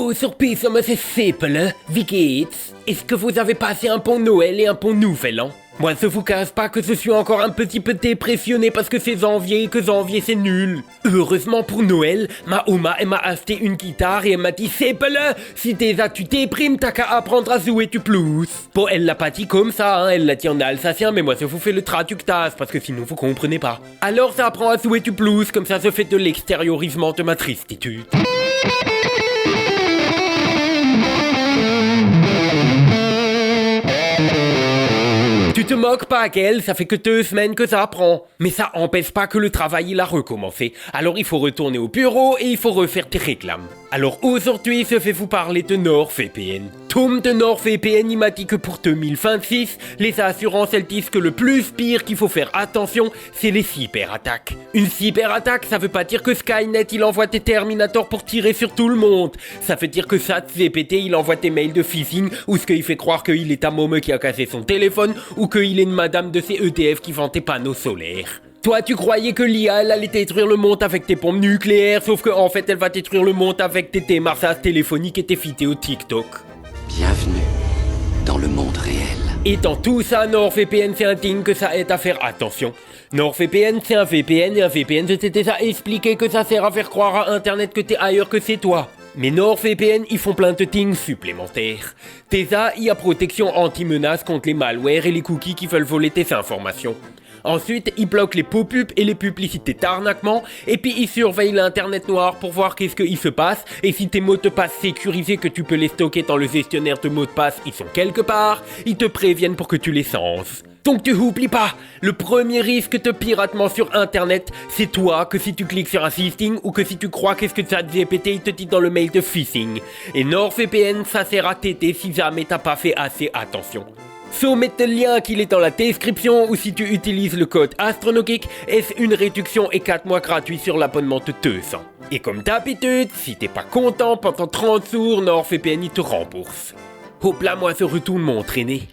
Oh, Surpisse, mais c'est simple, wie geht's? Est-ce que vous avez passé un bon Noël et un bon Nouvel An? Moi, je vous cache pas que je suis encore un petit peu dépressionné parce que c'est janvier et que janvier c'est nul. Heureusement pour Noël, ma Oma, elle m'a acheté une guitare et elle m'a dit simple, si déjà tu déprimes, t'as qu'à apprendre à jouer du blues. Bon, elle l'a pas dit comme ça, hein, elle l'a dit en alsacien, mais moi je vous fais le traductage parce que sinon vous comprenez pas. Alors ça apprend à jouer du blues, comme ça je fais de l'extériorisement de ma tristitude. Tu te moques pas, Gaël, ça fait que 2 semaines que ça apprend. Mais ça empêche pas que le travail il a recommencé. Alors il faut retourner au bureau et il faut refaire tes réclames. Alors aujourd'hui, je vais vous parler de NordVPN. Tom de NordVPN, il m'a dit que pour 2026, les assurances elles disent que le plus pire qu'il faut faire attention, c'est les cyberattaques. Une cyberattaque, ça veut pas dire que Skynet il envoie des Terminators pour tirer sur tout le monde. Ça veut dire que ChatGPT il envoie des mails de phishing ou ce qu'il fait croire qu'il est un môme qui a cassé son téléphone ou qu'il est une madame de ces EDF qui vend des panneaux solaires. Toi, tu croyais que l'IA, elle allait détruire le monde avec tes pompes nucléaires, sauf qu'en fait, elle va détruire le monde avec tes démarchages téléphoniques et tes vidéos TikTok. Bienvenue dans le monde réel. Et dans tout ça, NordVPN, c'est indigne que ça aide à faire attention. NordVPN, c'est un VPN, et un VPN, je t'ai déjà expliqué que ça sert à faire croire à Internet que t'es ailleurs que c'est toi. Mais NordVPN, ils font plein de things supplémentaires. Déjà, il y a protection anti-menace contre les malwares et les cookies qui veulent voler tes informations. Ensuite, ils bloquent les pop-up et les publicités d'arnaquement, et puis ils surveillent l'internet noir pour voir qu'est-ce qu'il se passe, et si tes mots de passe sécurisés que tu peux les stocker dans le gestionnaire de mots de passe, ils sont quelque part, ils te préviennent pour que tu les changes. Donc tu oublies pas, le premier risque de piratement sur internet, c'est toi que si tu cliques sur un phishing ou que si tu crois qu'est-ce que ChatGPT il te dit dans le mail de phishing. Et NordVPN, ça sert à t'aider si jamais t'as pas fait assez attention. Faut mettre le lien qu'il est dans la description ou si tu utilises le code AstronoGeek, est une réduction et 4 mois gratuits sur l'abonnement de 200. Et comme d'habitude, si t'es pas content pendant 30 jours, NordVPN il te rembourse. Hop là, moi je retourne m'entraîner.